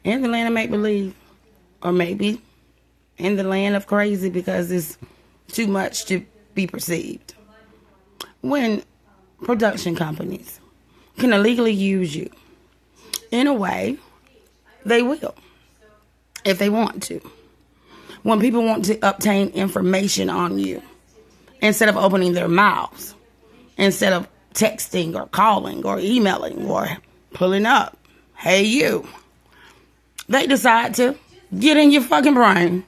in the land of make-believe, or maybe in the land of crazy because it's too much to be perceived. When production companies can illegally use you in a way, they will, if they want to. When people want to obtain information on you, instead of opening their mouths, instead of texting or calling or emailing or pulling up, hey you, they decide to get in your fucking brain.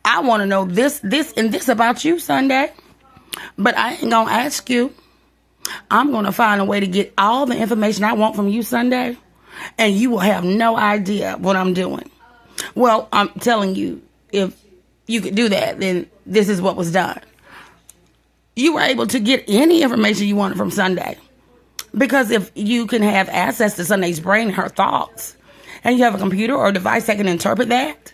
I want to know this, and this about you, Sunday. But I ain't going to ask you. I'm going to find a way to get all the information I want from you, Sunday. And you will have no idea what I'm doing. Well, I'm telling you, if you could do that, then this is what was done. You were able to get any information you wanted from Sunday. Because if you can have access to Sunday's brain and her thoughts, and you have a computer or a device that can interpret that,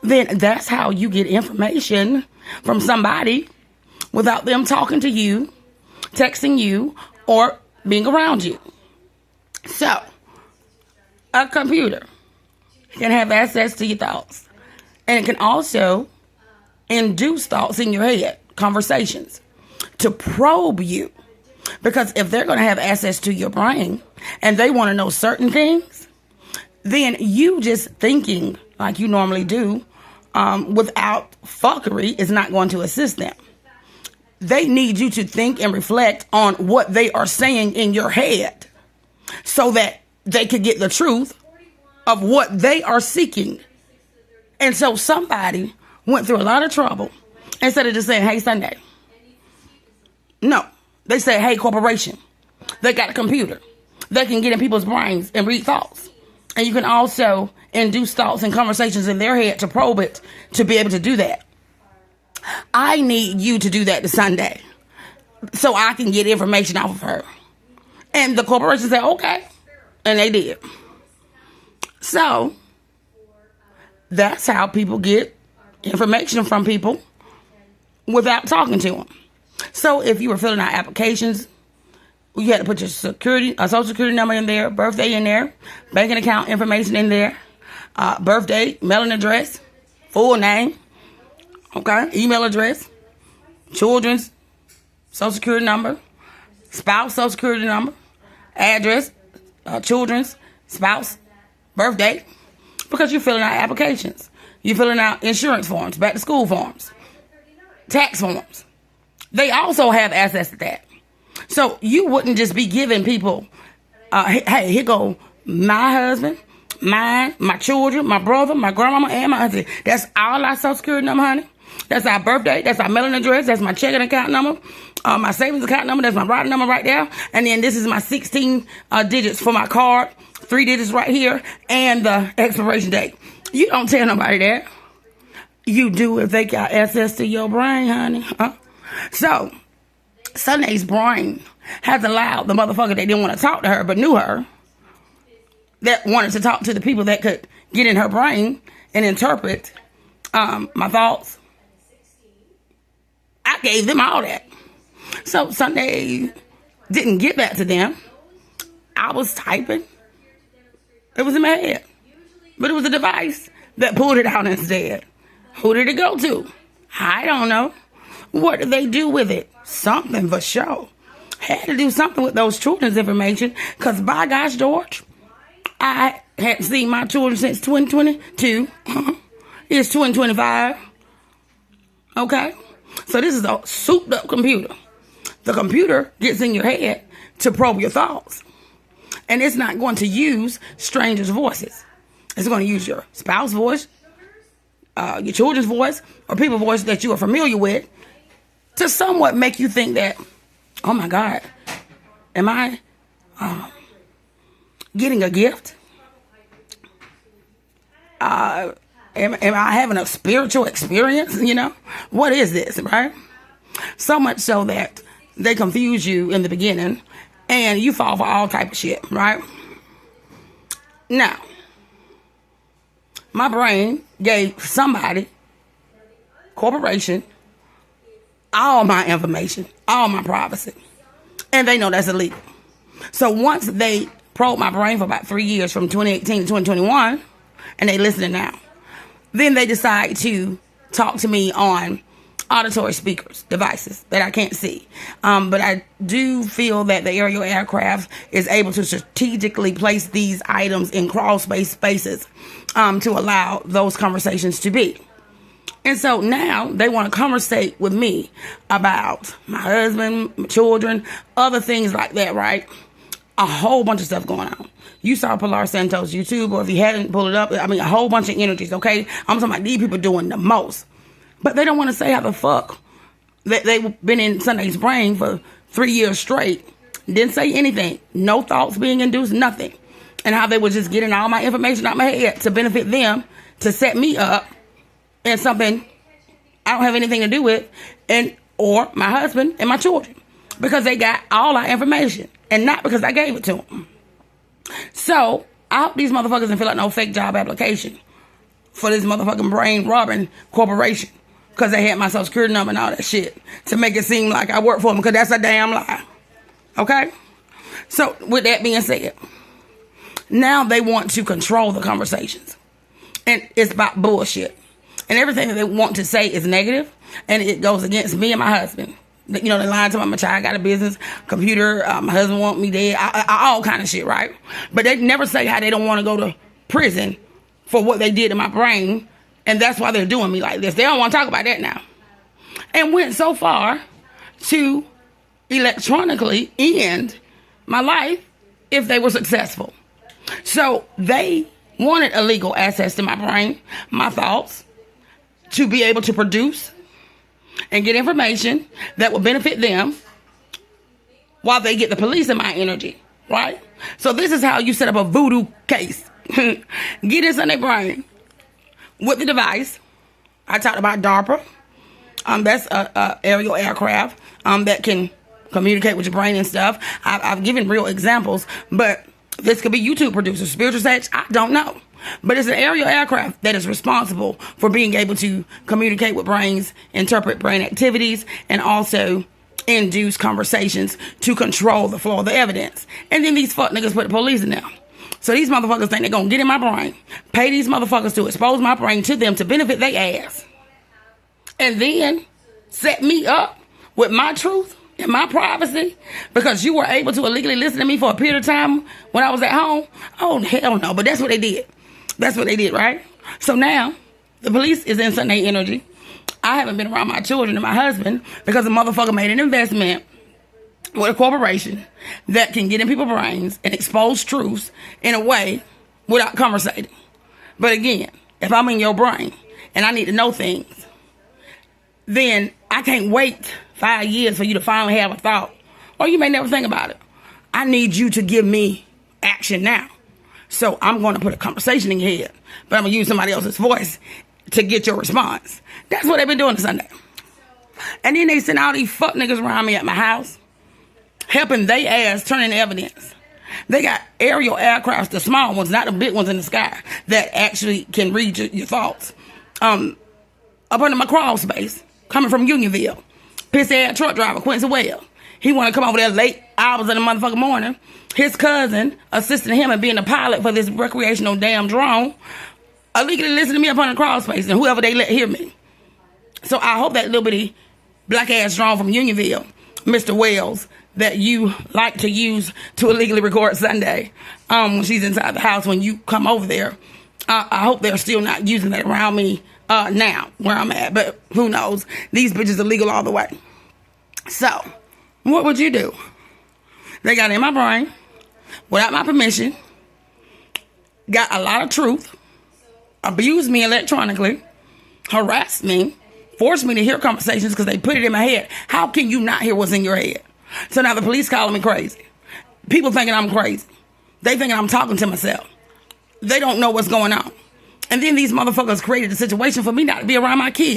then that's how you get information from somebody without them talking to you, texting you, or being around you. So, a computer can have access to your thoughts. And it can also induce thoughts in your head, conversations, to probe you. Because if they're going to have access to your brain and they want to know certain things, then you just thinking like you normally do without fuckery is not going to assist them. They need you to think and reflect on what they are saying in your head so that they could get the truth of what they are seeking. And so somebody went through a lot of trouble instead of just saying, hey, Sunday. No, they say, hey, corporation. They got a computer. They can get in people's brains and read thoughts. And you can also induce thoughts and conversations in their head to probe it to be able to do that. I need you to do that to Sunday so I can get information off of her. And the corporation said, okay. And they did. So, that's how people get information from people without talking to them. So, if you were filling out applications, you had to put your social security number in there, birthday in there, banking account information in there, birthday, mailing address, full name, okay, email address, children's social security number, spouse social security number, address, children's, spouse, birthday, because you're filling out applications. You're filling out insurance forms, back to school forms, tax forms. They also have access to that. So you wouldn't just be giving people, hey, here go my husband, mine, my children, my brother, my grandmama, and my auntie. That's all our social security number, honey. That's our birthday. That's our mailing address. That's my checking account number. My savings account number. That's my routing number right there. And then this is my 16 digits for my card. 3 digits right here. And the expiration date. You don't tell nobody that. You do if they got access to your brain, honey. So, Sunday's brain has allowed the motherfucker that didn't want to talk to her but knew her, that wanted to talk to the people that could get in her brain and interpret my thoughts. I gave them all that. So Sunday didn't get that to them. I was typing. It was in my head. But it was a device that pulled it out instead. Who did it go to? I don't know. What did they do with it? Something for sure. Had to do something with those children's information. Because by gosh, George, I hadn't seen my children since 2022. It's 2025. Okay? So this is a souped up computer. The computer gets in your head to probe your thoughts. And it's not going to use strangers' voices. It's going to use your spouse's voice, your children's voice, or people's voice that you are familiar with to somewhat make you think that, oh my God, am I getting a gift? Am I having a spiritual experience? You know, what is this, right? So much so that they confuse you in the beginning and you fall for all type of shit, right? Now, my brain gave somebody, corporation, all my information, all my privacy. And they know that's illegal. So once they probed my brain for about 3 years from 2018 to 2021, and they listening now. Then they decide to talk to me on auditory speakers, devices that I can't see. But I do feel that the aerial aircraft is able to strategically place these items in crawl space spaces to allow those conversations to be. And so now they want to conversate with me about my husband, my children, other things like that, right? A whole bunch of stuff going on. You saw Pilar Santos YouTube, or if you hadn't, pull it up. I mean, a whole bunch of energies, okay? I'm talking about these people doing the most. But they don't want to say how the fuck they've been in Sunday's brain for 3 years straight. Didn't say anything. No thoughts being induced, nothing. And how they were just getting all my information out my head to benefit them, to set me up in something I don't have anything to do with, and or my husband and my children. Because they got all our information. And not because I gave it to them. So, I hope these motherfuckers didn't fill out no fake job application for this motherfucking brain robbing corporation. Because they had my social security number and all that shit. To make it seem like I work for them. Because that's a damn lie. Okay? So, with that being said. Now they want to control the conversations. And it's about bullshit. And everything that they want to say is negative. And it goes against me and my husband. You know, they lying to my child got a business, computer, my husband want me dead, all kind of shit, right? But they never say how they don't want to go to prison for what they did to my brain. And that's why they're doing me like this. They don't want to talk about that now. And went so far to electronically end my life if they were successful. So they wanted illegal access to my brain, my thoughts, to be able to produce and get information that will benefit them while they get the police in my energy, right? So this is how you set up a voodoo case. Get this in their brain with the device. I talked about DARPA. That's a aerial aircraft that can communicate with your brain and stuff. I've given real examples, but this could be YouTube producers, spiritual sex, I don't know. But it's an aerial aircraft that is responsible for being able to communicate with brains, interpret brain activities, and also induce conversations to control the flow of the evidence. And then these fuck niggas put the police in there. So these motherfuckers think they're going to get in my brain, pay these motherfuckers to expose my brain to them to benefit their ass. And then set me up with my truth and my privacy because you were able to illegally listen to me for a period of time when I was at home. Oh, hell no. But that's what they did. That's what they did, right? So now, the police is in Sunday energy. I haven't been around my children and my husband because the motherfucker made an investment with a corporation that can get in people's brains and expose truths in a way without conversating. But again, if I'm in your brain and I need to know things, then I can't wait 5 years for you to finally have a thought. Or you may never think about it. I need you to give me action now. So I'm going to put a conversation in your head, but I'm going to use somebody else's voice to get your response. That's what they've been doing Sunday. And then they send all these fuck niggas around me at my house, helping they ass turn in evidence. They got aerial aircrafts, the small ones, not the big ones in the sky, that actually can read your thoughts. Up under my crawl space, coming from Unionville, pissy-ass truck driver, Quincy Well. He want to come over there late hours of the motherfucking morning. His cousin assisting him in being a pilot for this recreational damn drone. Illegally listen to me up on the crawl space and whoever they let hear me. So I hope that little bitty black ass drone from Unionville, Mr. Wells, that you like to use to illegally record Sunday when she's inside the house when you come over there. I hope they're still not using that around me now where I'm at. But who knows? These bitches are legal all the way. So, what would you do? They got in my brain without my permission, got a lot of truth, abused me electronically, harassed me, forced me to hear conversations because they put it in my head. How can you not hear what's in your head? So now the police calling me crazy. People thinking I'm crazy. They thinking I'm talking to myself. They don't know what's going on. And then these motherfuckers created a situation for me not to be around my kids.